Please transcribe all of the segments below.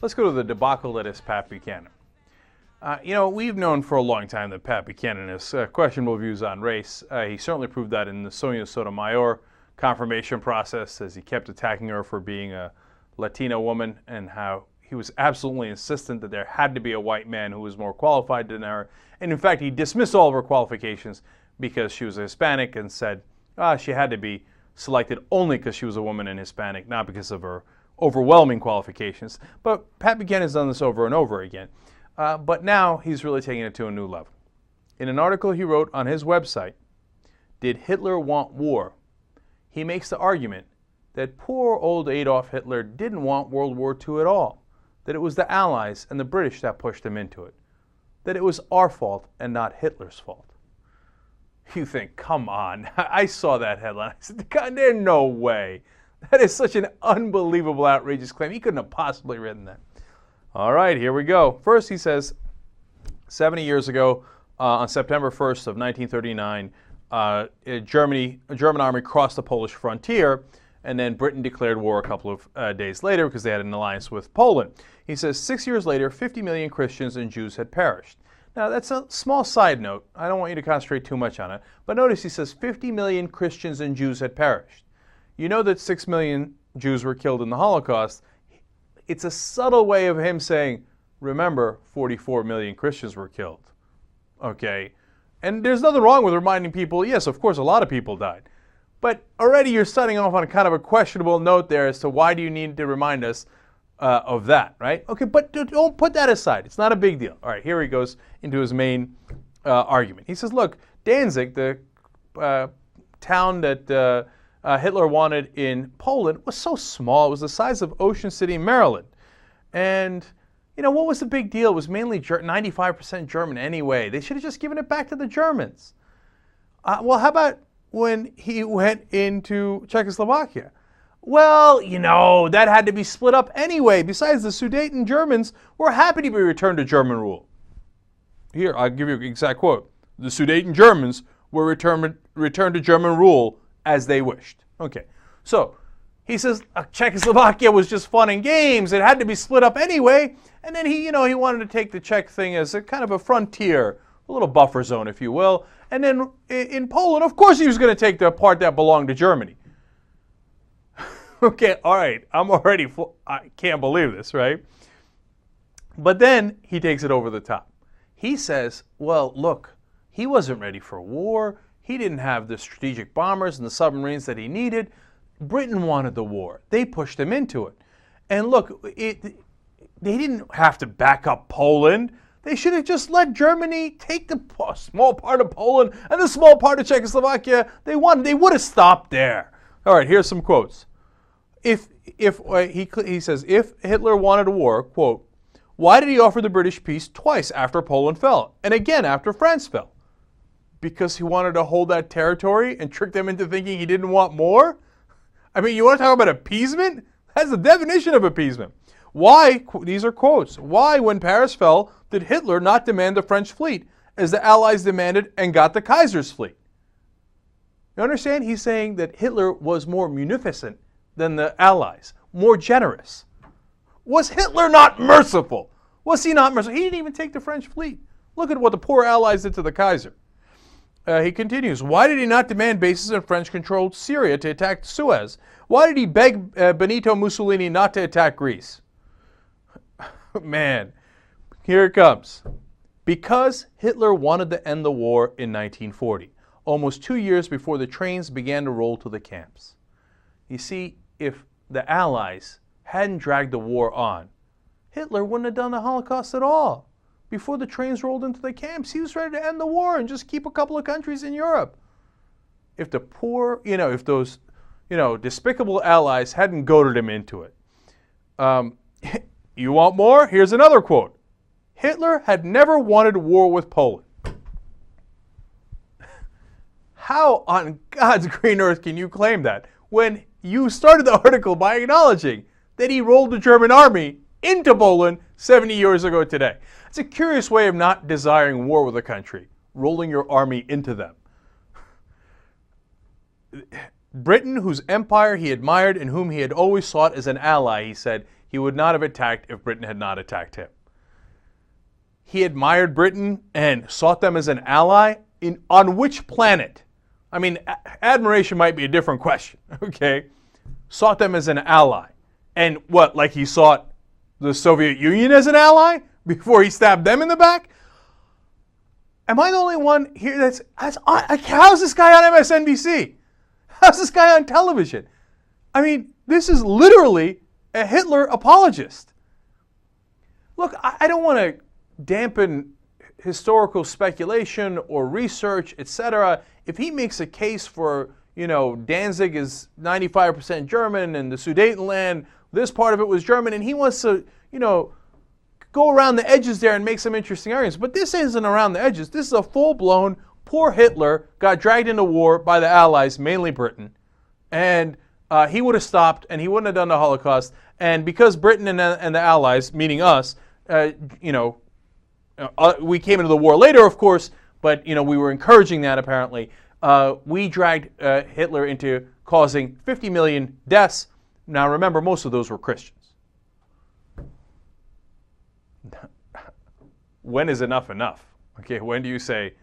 Let's go to the debacle that is Pat Buchanan. We've known for a long time that Pat Buchanan has questionable views on race. He certainly proved that in the Sonia Sotomayor confirmation process, as he kept attacking her for being a Latina woman, and how he was absolutely insistent that there had to be a white man who was more qualified than her. And in fact, he dismissed all of her qualifications because she was a Hispanic, and said she had to be selected only because she was a woman and Hispanic, not because of her overwhelming qualifications. But Pat Buchanan has done this over and over again. But now he's really taking it to a new level. In an article he wrote on his website, "Did Hitler Want War?" he makes the argument that poor old Adolf Hitler didn't want World War II at all, that it was the Allies and the British that pushed him into it, that it was our fault and not Hitler's fault. You think, come on. I saw that headline. I said, God, there's no way. That is such an unbelievable, outrageous claim. He couldn't have possibly written that. All right, here we go. First, he says, 70 years ago, on September 1st of 1939, a German army crossed the Polish frontier, and then Britain declared war a couple of days later because they had an alliance with Poland. He says 6 years later, 50 million Christians and Jews had perished. Now, that's a small side note. I don't want you to concentrate too much on it. But notice he says 50 million Christians and Jews had perished. You know that 6 million Jews were killed in the Holocaust. It's a subtle way of him saying, remember, 44 million Christians were killed. Okay? And there's nothing wrong with reminding people, yes, of course, a lot of people died. But already you're starting off on a kind of a questionable note there as to why do you need to remind us of that, right? Okay, but don't put that aside. It's not a big deal. All right, here he goes into his main argument. He says, look, Danzig, the town that Hitler wanted in Poland, was so small. It was the size of Ocean City, Maryland. And, what was the big deal? It was mainly 95% German anyway. They should have just given it back to the Germans. Well, how about when he went into Czechoslovakia? Well, that had to be split up anyway. Besides, the Sudeten Germans were happy to be returned to German rule. Here, I'll give you an exact quote. The Sudeten Germans were returned to German rule as they wished. Okay, so he says Czechoslovakia was just fun and games. It had to be split up anyway. And then he wanted to take the Czech thing as a kind of a frontier, a little buffer zone, if you will. And then in Poland, of course, he was going to take the part that belonged to Germany. Okay, all right, I can't believe this, right? But then he takes it over the top. He says, well, look, he wasn't ready for war. He didn't have the strategic bombers and the submarines that he needed. Britain wanted the war. They pushed him into it. And look, they didn't have to back up Poland. They should have just let Germany take the small part of Poland and the small part of Czechoslovakia they wanted. They would have stopped there. All right, here's some quotes. He says, if Hitler wanted a war, quote, why did he offer the British peace twice after Poland fell and again after France fell? Because he wanted to hold that territory and trick them into thinking he didn't want more? I mean, you want to talk about appeasement? That's the definition of appeasement. Why, these are quotes, why, when Paris fell, did Hitler not demand the French fleet, as the Allies demanded and got the Kaiser's fleet? You understand? He's saying that Hitler was more munificent than the Allies, more generous. Was Hitler not merciful? Was he not merciful? He didn't even take the French fleet. Look at what the poor Allies did to the Kaiser. He continues, why did he not demand bases in French-controlled Syria to attack Suez? Why did he beg Benito Mussolini not to attack Greece? Man, here it comes. Because Hitler wanted to end the war in 1940, almost 2 years before the trains began to roll to the camps. You see, if the Allies hadn't dragged the war on, Hitler wouldn't have done the Holocaust at all. Before the trains rolled into the camps, he was ready to end the war and just keep a couple of countries in Europe. If the poor, if those, despicable Allies hadn't goaded him into it. You want more? Here's another quote. Hitler had never wanted war with Poland. How on God's green earth can you claim that when you started the article by acknowledging that he rolled the German army into Poland 70 years ago today? It's a curious way of not desiring war with a country, rolling your army into them. Britain, whose empire he admired and whom he had always sought as an ally, he said, he would not have attacked if Britain had not attacked him. He admired Britain and sought them as an ally on which planet? I mean, admiration might be a different question, okay? Sought them as an ally. And what, like he sought the Soviet Union as an ally before he stabbed them in the back? Am I the only one here how's this guy on MSNBC? How's this guy on television? I mean, this is literally a Hitler apologist. Look, I don't want to dampen historical speculation or research, etc. If he makes a case for, Danzig is 95% German and the Sudetenland, this part of it was German, and he wants to, go around the edges there and make some interesting arguments. But this isn't around the edges. This is a full-blown, poor Hitler got dragged into war by the Allies, mainly Britain, and he would have stopped and he wouldn't have done the Holocaust. And because Britain and the Allies, meaning us, we came into the war later, of course, but we were encouraging that apparently. We dragged Hitler into causing 50 million deaths. Now remember, most of those were Christians. When is enough enough? Okay, when do you say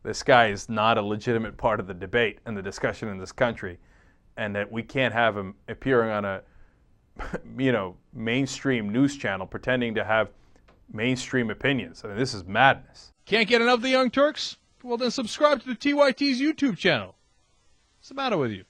this guy is not a legitimate part of the debate and the discussion in this country, and that we can't have him appearing on a mainstream news channel pretending to have mainstream opinions? I mean, this is madness. Can't get enough of the Young Turks? Well, then subscribe to the TYT's YouTube channel. What's the matter with you?